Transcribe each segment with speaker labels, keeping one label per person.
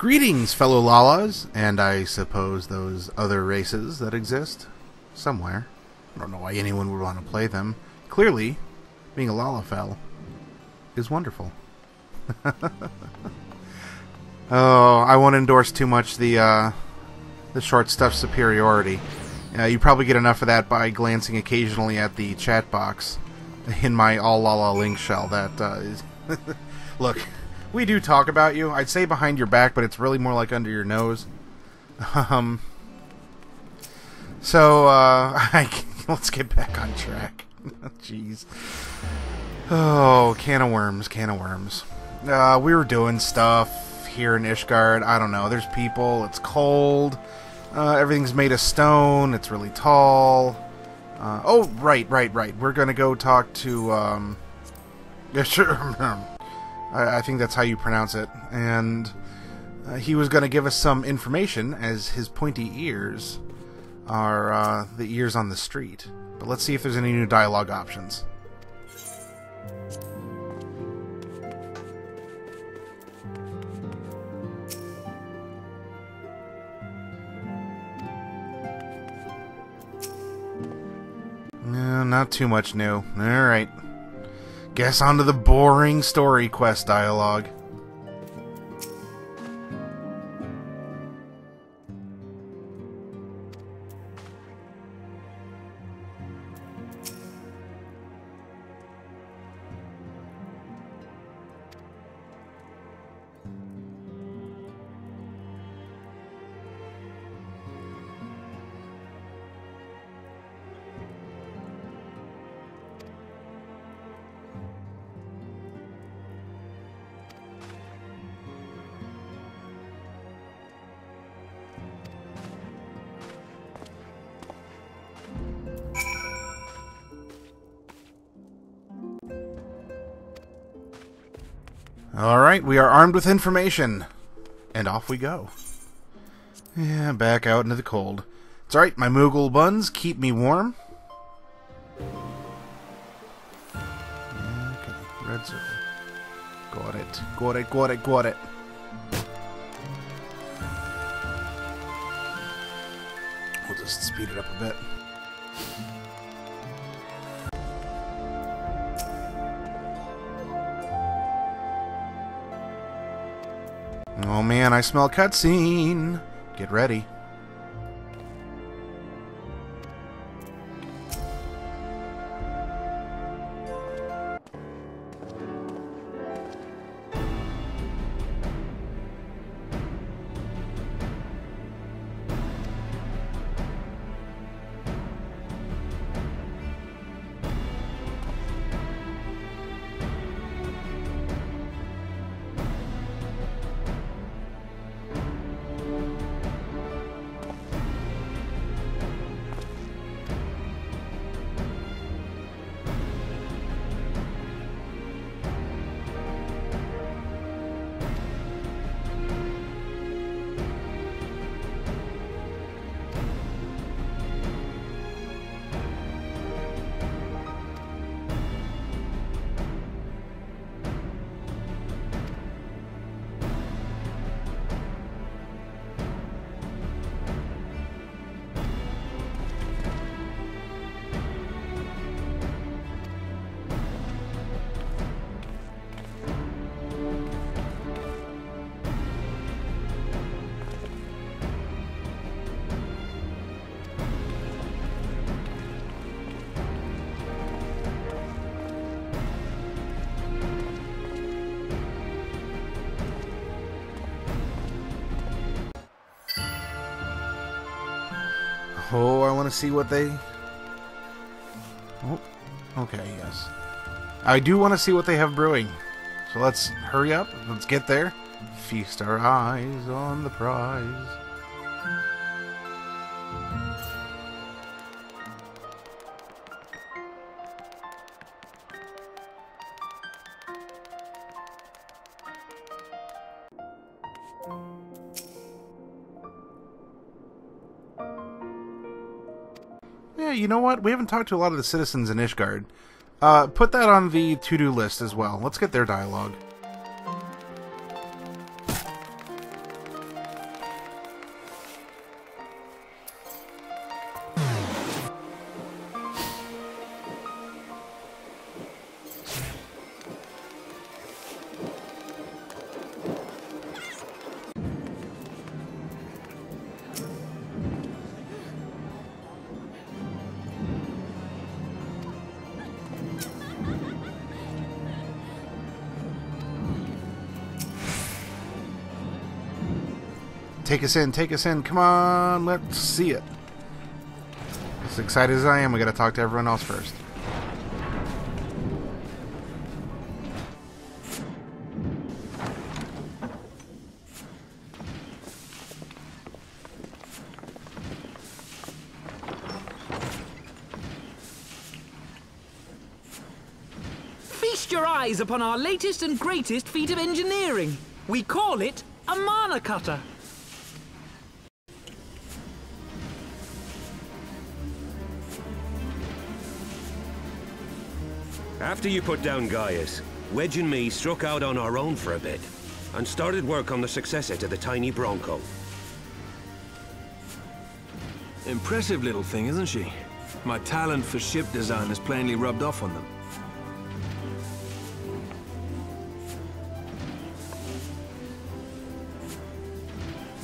Speaker 1: Greetings, fellow Lalas, and I suppose those other races that exist somewhere. I don't know why anyone would want to play them. Clearly, being a Lalafell is wonderful. Oh, I won't endorse too much the short stuff superiority. You probably get enough of that by glancing occasionally at the chat box in my all Lala link shell. That is look. We do talk about you. I'd say behind your back, but it's really more like under your nose. So, let's get back on track. Jeez. Oh, can of worms, can of worms. We were doing stuff here in Ishgard. I don't know. There's people. It's cold. Everything's made of stone. It's really tall. Oh, right. We're going to go talk to, yeah, sure. I think that's how you pronounce it. And he was going to give us some information, as his pointy ears are the ears on the street. But let's see if there's any new dialogue options. Not too much new. Alright. Guess onto the boring story quest dialogue. Alright, we are armed with information. And off we go. Yeah, back out into the cold. It's alright, my Moogle buns keep me warm. Okay, red circle. Got it. We'll just speed it up a bit. Oh man, I smell cutscene. Get ready. Oh, I want to see what they... Oh, okay, yes. I do want to see what they have brewing. So let's hurry up. Let's get there. Feast our eyes on the prize. Yeah, you know what? We haven't talked to a lot of the citizens in Ishgard. Put that on the to-do list as well. Let's get their dialogue. Take us in, take us in. Come on, let's see it. As excited as I am, we gotta talk to everyone else first.
Speaker 2: Feast your eyes upon our latest and greatest feat of engineering. We call it a manacutter.
Speaker 3: After you put down Gaius, Wedge and me struck out on our own for a bit, and started work on the successor to the tiny Bronco.
Speaker 4: Impressive little thing, isn't she? My talent for ship design has plainly rubbed off on them.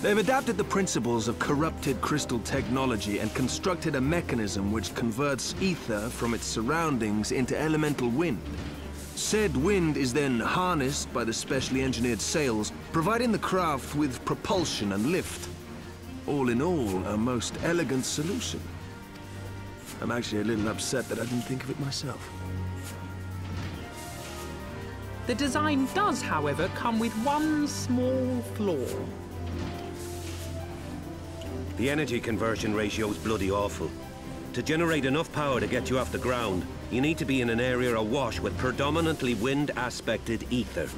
Speaker 4: They've adapted the principles of corrupted crystal technology and constructed a mechanism which converts ether from its surroundings into elemental wind. Said wind is then harnessed by the specially engineered sails, providing the craft with propulsion and lift. All in all, a most elegant solution. I'm actually a little upset that I didn't think of it myself.
Speaker 2: The design does, however, come with one small flaw.
Speaker 3: The energy conversion ratio's bloody awful. To generate enough power to get you off the ground, you need to be in an area awash with predominantly wind-aspected ether.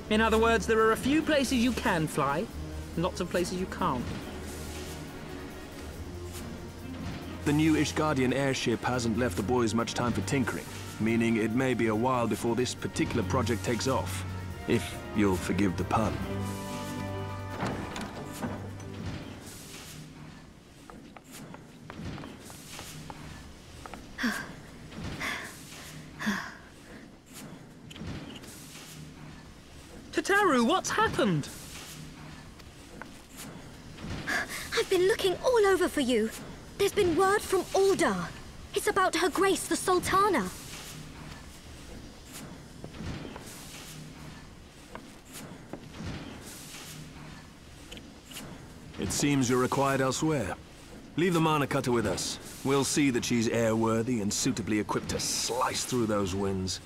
Speaker 2: In other words, there are a few places you can fly, lots of places you can't.
Speaker 4: The new Ishgardian airship hasn't left the boys much time for tinkering, meaning it may be a while before this particular project takes off. If you'll forgive the pun.
Speaker 2: Tataru, what's happened?
Speaker 5: I've been looking all over for you. There's been word from Aldar. It's about Her Grace, the Sultana.
Speaker 4: It seems you're required elsewhere. Leave the manacutter with us. We'll see that she's airworthy and suitably equipped to slice through those winds.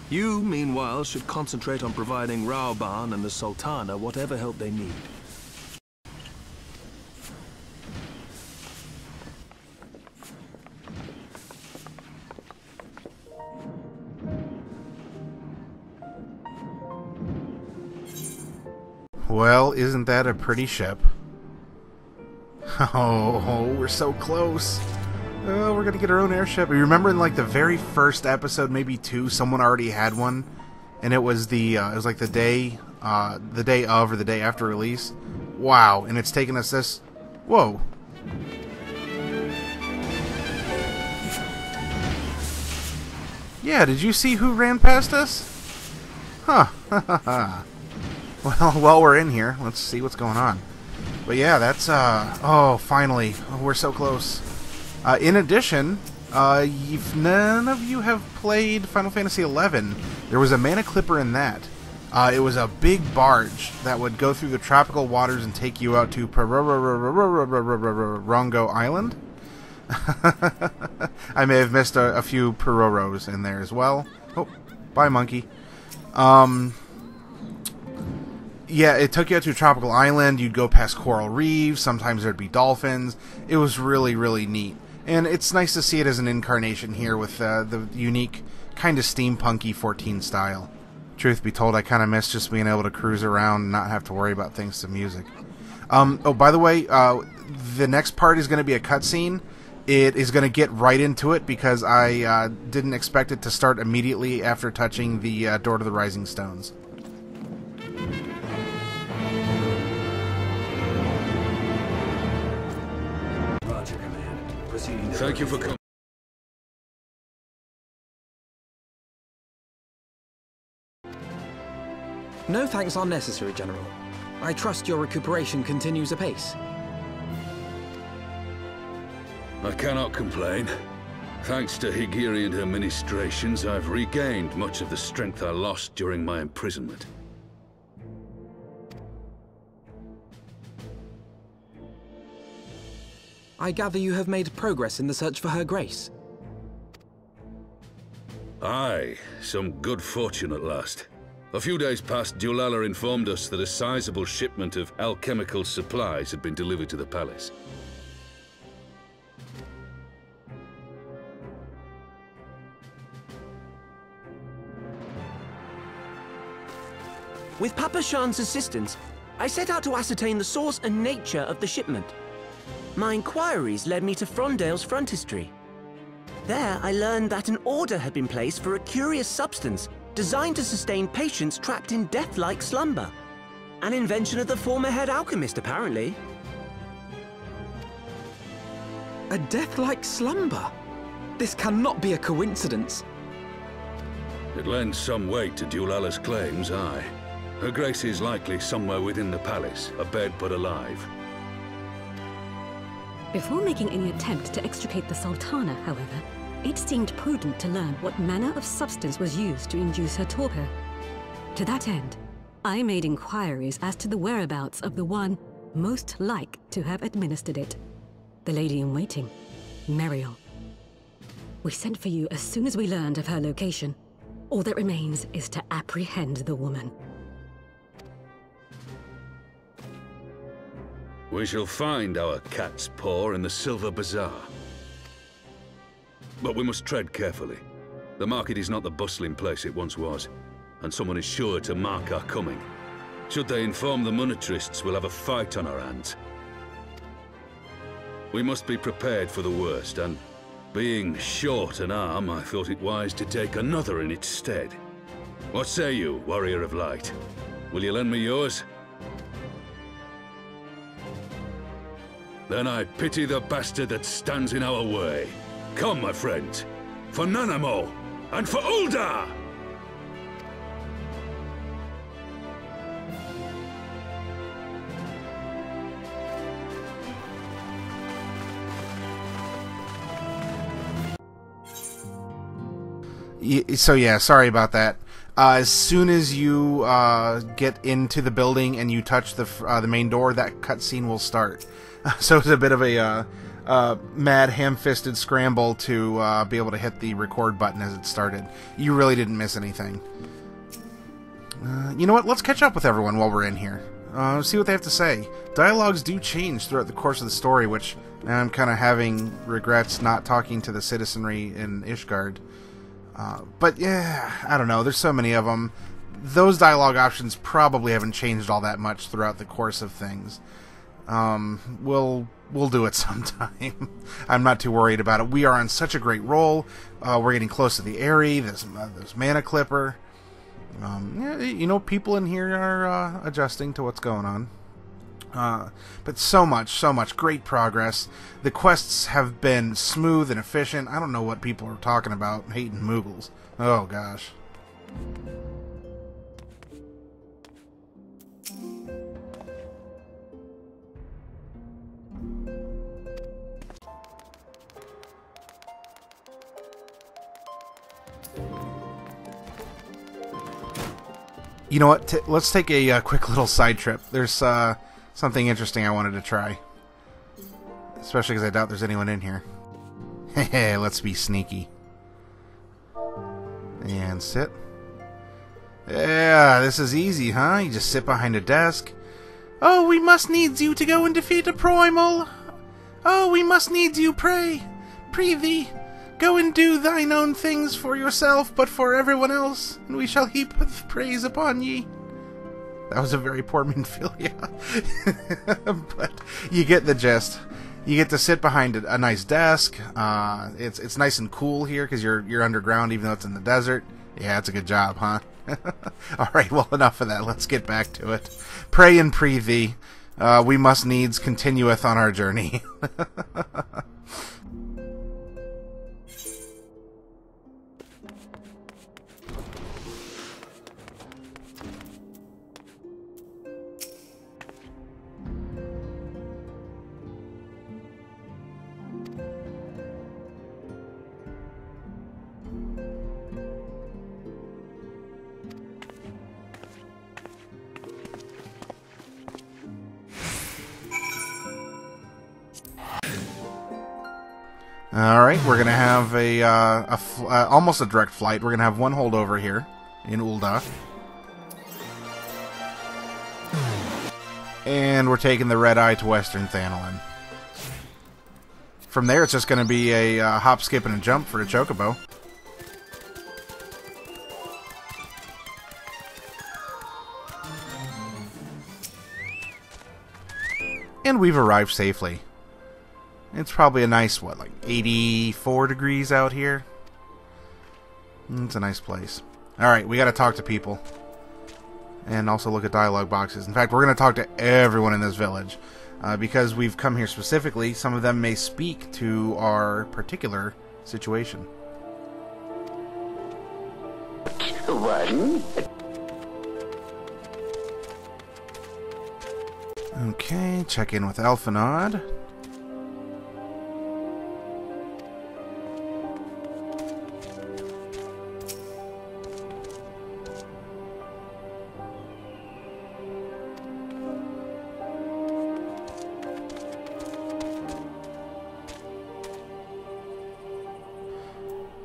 Speaker 4: You, meanwhile, should concentrate on providing Raoban and the Sultana whatever help they need.
Speaker 1: Well, isn't that a pretty ship? Oh, we're so close. Oh, we're gonna get our own airship. You remember in like the very first episode, maybe two, someone already had one, and it was the it was like the day of or the day after release. Wow, and it's taken us this. Whoa. Yeah, did you see who ran past us? Huh. Well, while we're in here, let's see what's going on. But yeah, that's oh, finally, oh, we're so close. In addition, if none of you have played Final Fantasy XI, there was a manaclipper in that. It was a big barge that would go through the tropical waters and take you out to Rongo Island. I may have missed a few Peroros in there as well. Oh, bye, monkey. Yeah, it took you out to a tropical island. You'd go past coral reefs. Sometimes there'd be dolphins. It was really, really neat. And it's nice to see it as an incarnation here with the unique, kind of steampunky 14 style. Truth be told, I kind of miss just being able to cruise around and not have to worry about things to music. Oh, by the way, the next part is going to be a cutscene. It is going to get right into it because I didn't expect it to start immediately after touching the Door to the Rising Stones.
Speaker 6: Thank you for coming.
Speaker 7: No thanks are necessary, General. I trust your recuperation continues apace.
Speaker 6: I cannot complain. Thanks to Higiri and her ministrations, I've regained much of the strength I lost during my imprisonment.
Speaker 7: I gather you have made progress in the search for Her Grace.
Speaker 6: Aye, some good fortune at last. A few days past, Dulala informed us that a sizable shipment of alchemical supplies had been delivered to the palace.
Speaker 8: With Papa Shan's assistance, I set out to ascertain the source and nature of the shipment. My inquiries led me to Frondale's frontistery. There, I learned that an order had been placed for a curious substance designed to sustain patients trapped in death-like slumber. An invention of the former head alchemist, apparently.
Speaker 7: A death-like slumber? This cannot be a coincidence.
Speaker 6: It lends some weight to Dulala's claims, aye. Her Grace is likely somewhere within the palace, abed but alive.
Speaker 9: Before making any attempt to extricate the Sultana, however, it seemed prudent to learn what manner of substance was used to induce her torpor. To that end, I made inquiries as to the whereabouts of the one most like to have administered it, the lady-in-waiting, Meriel. We sent for you as soon as we learned of her location. All that remains is to apprehend the woman.
Speaker 6: We shall find our cat's paw in the Silver Bazaar. But we must tread carefully. The market is not the bustling place it once was, and someone is sure to mark our coming. Should they inform the monetarists, we'll have a fight on our hands. We must be prepared for the worst, and being short an arm, I thought it wise to take another in its stead. What say you, Warrior of Light? Will you lend me yours? Then I pity the bastard that stands in our way. Come, my friends, for Nanamo, and for Ul'dah!
Speaker 1: So yeah, sorry about that. As soon as you get into the building and you touch the main door, that cutscene will start. So it's a bit of a mad ham-fisted scramble to be able to hit the record button as it started. You really didn't miss anything. You know what? Let's catch up with everyone while we're in here. See what they have to say. Dialogues do change throughout the course of the story, which I'm kind of having regrets not talking to the citizenry in Ishgard. But yeah, I don't know. There's so many of them. Those dialogue options probably haven't changed all that much throughout the course of things. We'll do it sometime. I'm not too worried about it. We are on such a great roll. We're getting close to the Aerie. There's Manaclipper. Yeah, you know, people in here are adjusting to what's going on. But so much great progress. The quests have been smooth and efficient. I don't know what people are talking about, hating Moogles. Oh gosh. You know what? Let's take a quick little side trip. There's something interesting I wanted to try. Especially because I doubt there's anyone in here. Hey, let's be sneaky. And sit. Yeah, this is easy, huh? You just sit behind a desk. Oh, we must needs you to go and defeat a primal. Oh, we must needs you, pray. Prithee. Go and do thine own things for yourself, but for everyone else, and we shall heap praise upon ye. That was a very poor Minfilia. But you get the gist. You get to sit behind a nice desk. It's nice and cool here because you're underground, even though it's in the desert. Yeah, it's a good job, huh? All right, well, enough of that. Let's get back to it. Pray and prithee. We must needs continueth on our journey. Alright, we're going to have almost a direct flight. We're going to have one holdover here in Ul'dah. And we're taking the red eye to Western Thanalan. From there, it's just going to be a hop, skip, and a jump for a chocobo. And we've arrived safely. It's probably a nice, what, like 84 degrees out here? It's a nice place. Alright, we got to talk to people. And also look at dialogue boxes. In fact, we're going to talk to everyone in this village. Because we've come here specifically, some of them may speak to our particular situation. Okay, check in with Alphanod.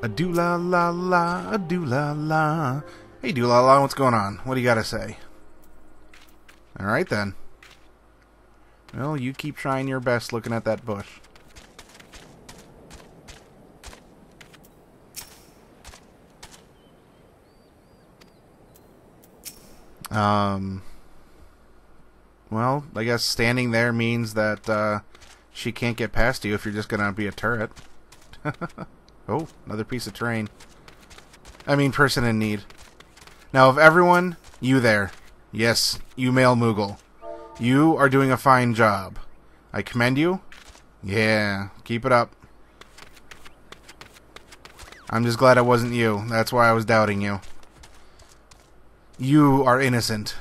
Speaker 1: A-doo-la-la-la, a-doo-la-la. Hey, doo-la-la, what's going on? What do you gotta say? Alright, then. Well, you keep trying your best looking at that bush. Well, I guess standing there means that, she can't get past you if you're just gonna be a turret. Oh, another piece of terrain. I mean, person in need. Now, of everyone, you there. Yes, you male Moogle. You are doing a fine job. I commend you. Yeah, keep it up. I'm just glad it wasn't you. That's why I was doubting you. You are innocent.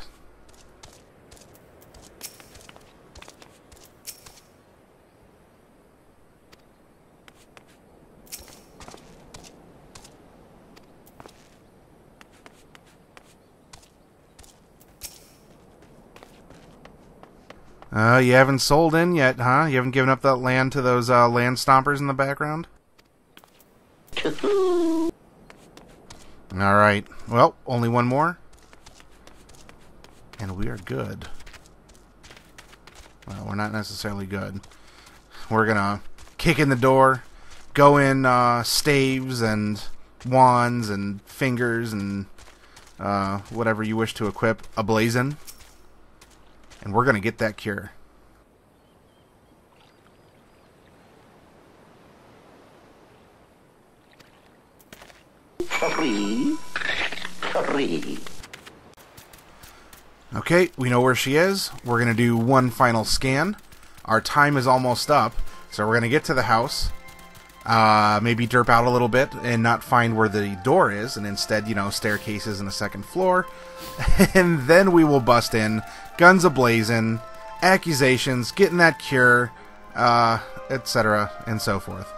Speaker 1: You haven't sold in yet, huh? You haven't given up that land to those land stompers in the background? Alright. Well, only one more. And we are good. Well, we're not necessarily good. We're gonna kick in the door, go in staves and wands and fingers and whatever you wish to equip ablazing. And we're going to get that cure. Okay, we know where she is. We're going to do one final scan. Our time is almost up, so we're going to get to the house. Maybe derp out a little bit and not find where the door is, and instead, you know, staircases in the second floor. And then we will bust in, guns a-blazing, accusations, getting that cure, etc., and so forth.